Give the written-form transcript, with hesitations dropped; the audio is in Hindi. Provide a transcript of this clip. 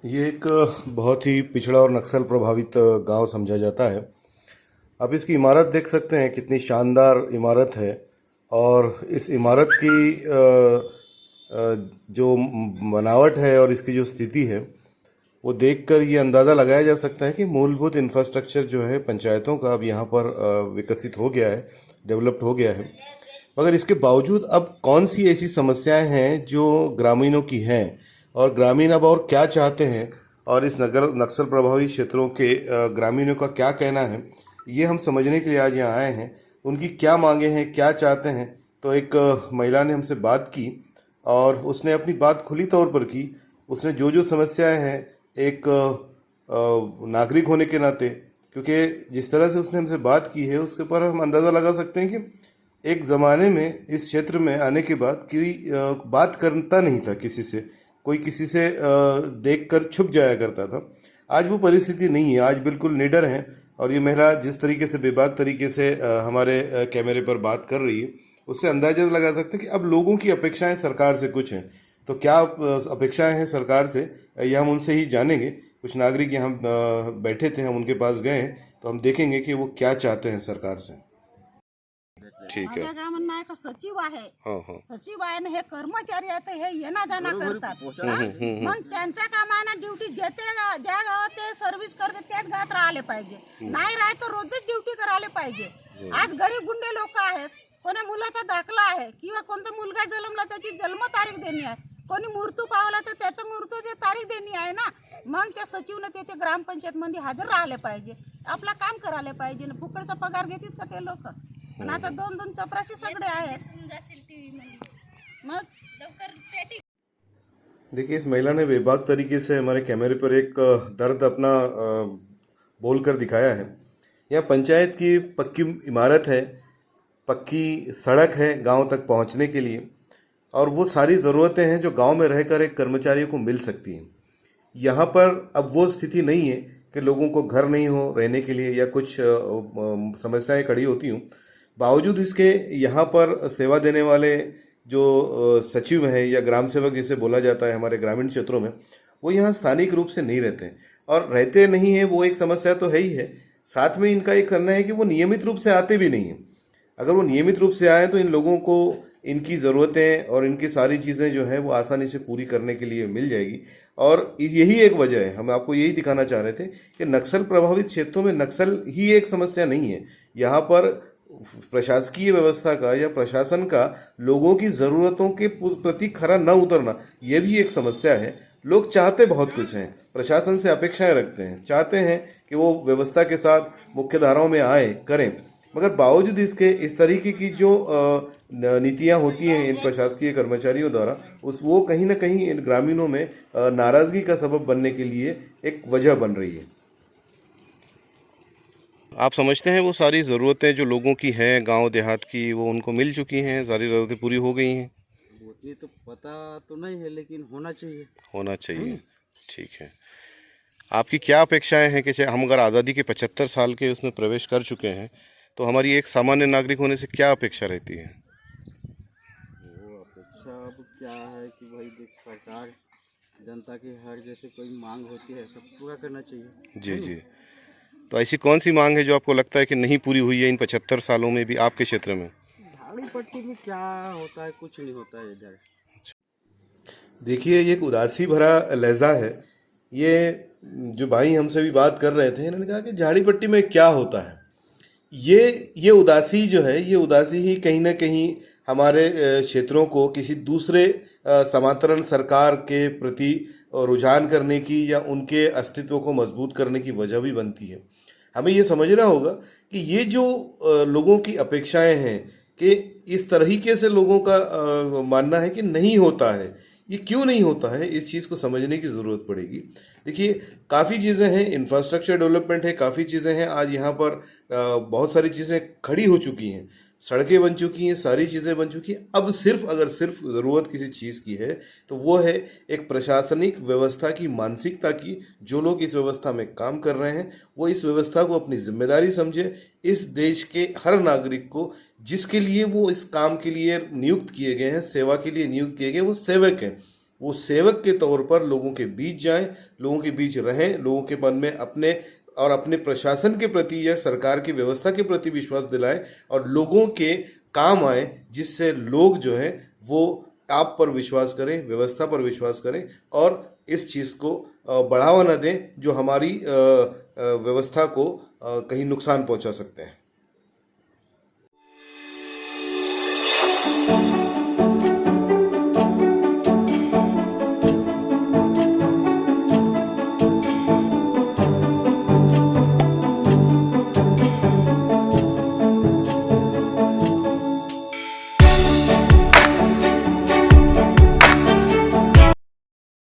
ये एक बहुत ही पिछड़ा और नक्सल प्रभावित गांव समझा जाता है। आप इसकी इमारत देख सकते हैं, कितनी शानदार इमारत है। और इस इमारत की जो बनावट है और इसकी जो स्थिति है, वो देखकर ये अंदाज़ा लगाया जा सकता है कि मूलभूत इंफ्रास्ट्रक्चर जो है पंचायतों का अब यहाँ पर विकसित हो गया है, डेवलप्ड हो गया है। मगर इसके बावजूद अब कौन सी ऐसी समस्याएं हैं जो ग्रामीणों की हैं, और ग्रामीण अब और क्या चाहते हैं, और इस नगर नक्सल प्रभावित क्षेत्रों के ग्रामीणों का क्या कहना है, ये हम समझने के लिए आज यहाँ आए हैं। उनकी क्या मांगे हैं, क्या चाहते हैं। तो एक महिला ने हमसे बात की और उसने अपनी बात खुली तौर पर की। उसने जो जो समस्याएं हैं, एक नागरिक होने के नाते, क्योंकि जिस तरह से उसने हमसे बात की है उसके ऊपर हम अंदाज़ा लगा सकते हैं कि एक ज़माने में इस क्षेत्र में आने के बाद कोई बात करता नहीं था किसी से, कोई किसी से देखकर छुप जाया करता था। आज वो परिस्थिति नहीं है, आज बिल्कुल निडर हैं। और ये महिला जिस तरीके से बेबाक तरीके से हमारे कैमरे पर बात कर रही है, उससे अंदाजा लगा सकते हैं कि अब लोगों की अपेक्षाएं सरकार से कुछ हैं। तो क्या अपेक्षाएं हैं सरकार से, ये हम उनसे ही जानेंगे। कुछ नागरिक यहाँ बैठे थे, हम उनके पास गए हैं, तो हम देखेंगे कि वो क्या चाहते हैं सरकार से। ठीक है। माझं काय म्हणणं आहे का सचिव आहे. हाँ हाँ। सचिव आहे ना, हे कर्मचारी आहेत हे येणं जाणं करतात. मग त्यांचं काम आहे ना, ड्युटी ज्या गावात ते सर्व्हिस करते त्याच गावात राहिले पाहिजे. नाही राहत तर रोजच ड्युटी करायला पाहिजे. आज गरीब गुंडे लोक आहेत, कोणी मुलाचा दाखला आहे किंवा कोणता मुलगा जन्मला त्याची जन्म तारीख देणी आहे, कोणी मृत्यू पावला तर त्याचं मृत्यूची तारीख देणी आहे ना. मग त्या सचिवने ते ग्रामपंचायत मध्ये हजर राहिले पाहिजे, आपलं काम करायला पाहिजे. फुकटचा पगार घेतात का ते लोक? पण आता दोन दोन चपराशी सगळे आहेत. मग लवकर पेटी. देखिए, इस महिला ने बेबाक तरीके से हमारे कैमरे पर एक दर्द अपना बोल कर दिखाया है। यहाँ पंचायत की पक्की इमारत है, पक्की सड़क है गांव तक पहुंचने के लिए, और वो सारी ज़रूरतें हैं जो गांव में रहकर एक कर्मचारी को मिल सकती हैं। यहाँ पर अब वो स्थिति नहीं है कि लोगों को घर नहीं हो रहने के लिए या कुछ समस्याएं खड़ी होती हूँ। बावजूद इसके यहाँ पर सेवा देने वाले जो सचिव हैं या ग्राम सेवक जिसे बोला जाता है हमारे ग्रामीण क्षेत्रों में, वो यहाँ स्थानिक रूप से नहीं रहते हैं। और रहते नहीं हैं वो एक समस्या तो है ही है, साथ में इनका एक करना है कि वो नियमित रूप से आते भी नहीं हैं। अगर वो नियमित रूप से आए तो इन लोगों को इनकी ज़रूरतें और इनकी सारी चीज़ें जो है वो आसानी से पूरी करने के लिए मिल जाएगी। और यही एक वजह है, हम आपको यही दिखाना चाह रहे थे कि नक्सल प्रभावित क्षेत्रों में नक्सल ही एक समस्या नहीं है। यहाँ पर प्रशासकीय व्यवस्था का या प्रशासन का लोगों की ज़रूरतों के प्रति खरा न उतरना, ये भी एक समस्या है। लोग चाहते बहुत कुछ हैं, प्रशासन से अपेक्षाएं रखते हैं, चाहते हैं कि वो व्यवस्था के साथ मुख्य धाराओं में आए करें, मगर बावजूद इसके इस तरीके की जो नीतियां होती हैं इन प्रशासकीय कर्मचारियों द्वारा, वो कहीं ना कहीं इन ग्रामीणों में नाराज़गी का सबब बनने के लिए एक वजह बन रही है। आप समझते हैं वो सारी ज़रूरतें जो लोगों की हैं गांव देहात की, वो उनको मिल चुकी हैं, सारी ज़रूरतें पूरी हो गई हैं? ये तो पता तो नहीं है, लेकिन होना चाहिए। होना चाहिए। ठीक है। आपकी क्या अपेक्षाएं हैं कि हम अगर आज़ादी के 75 साल के उसमें प्रवेश कर चुके हैं, तो हमारी एक सामान्य नागरिक होने से क्या अपेक्षा रहती है? वो अपेक्षा अब क्या है कि भाई देख, सरकार जनता की हर जैसे कोई मांग होती है सब पूरा करना चाहिए। जी जी। तो ऐसी कौन सी मांग है जो आपको लगता है कि नहीं पूरी हुई है इन 75 सालों में भी आपके क्षेत्र में? झाड़ी पट्टी में क्या होता है, कुछ नहीं होता है इधर। देखिए, ये एक उदासी भरा लहजा है। ये जो भाई हमसे भी बात कर रहे थे, इन्होंने कहा कि झाड़ी पट्टी में क्या होता है। ये उदासी जो है, ये उदासी ही कहीं ना कहीं हमारे क्षेत्रों को किसी दूसरे समांतरण सरकार के प्रति रुझान करने की या उनके अस्तित्व को मजबूत करने की वजह भी बनती है। हमें ये समझना होगा कि ये जो लोगों की अपेक्षाएं हैं, कि इस तरीके से लोगों का मानना है कि नहीं होता है, ये क्यों नहीं होता है, इस चीज़ को समझने की ज़रूरत पड़ेगी। देखिए, काफ़ी चीज़ें हैं, इंफ्रास्ट्रक्चर डेवलपमेंट है, काफ़ी चीज़ें हैं। आज यहाँ पर बहुत सारी चीज़ें खड़ी हो चुकी हैं, सड़कें बन चुकी हैं, सारी चीज़ें बन चुकी हैं। अब अगर सिर्फ ज़रूरत किसी चीज़ की है तो वो है एक प्रशासनिक व्यवस्था की मानसिकता की। जो लोग इस व्यवस्था में काम कर रहे हैं वो इस व्यवस्था को अपनी जिम्मेदारी समझे। इस देश के हर नागरिक को, जिसके लिए वो इस काम के लिए नियुक्त किए गए हैं, सेवा के लिए नियुक्त किए गए, वो सेवक हैं। वो सेवक के तौर पर लोगों के बीच जाएं, लोगों के बीच रहें, लोगों के मन में अपने और अपने प्रशासन के प्रति या सरकार की व्यवस्था के प्रति विश्वास दिलाएं और लोगों के काम आए, जिससे लोग जो हैं वो आप पर विश्वास करें, व्यवस्था पर विश्वास करें और इस चीज़ को बढ़ावा न दें जो हमारी व्यवस्था को कहीं नुकसान पहुंचा सकते हैं।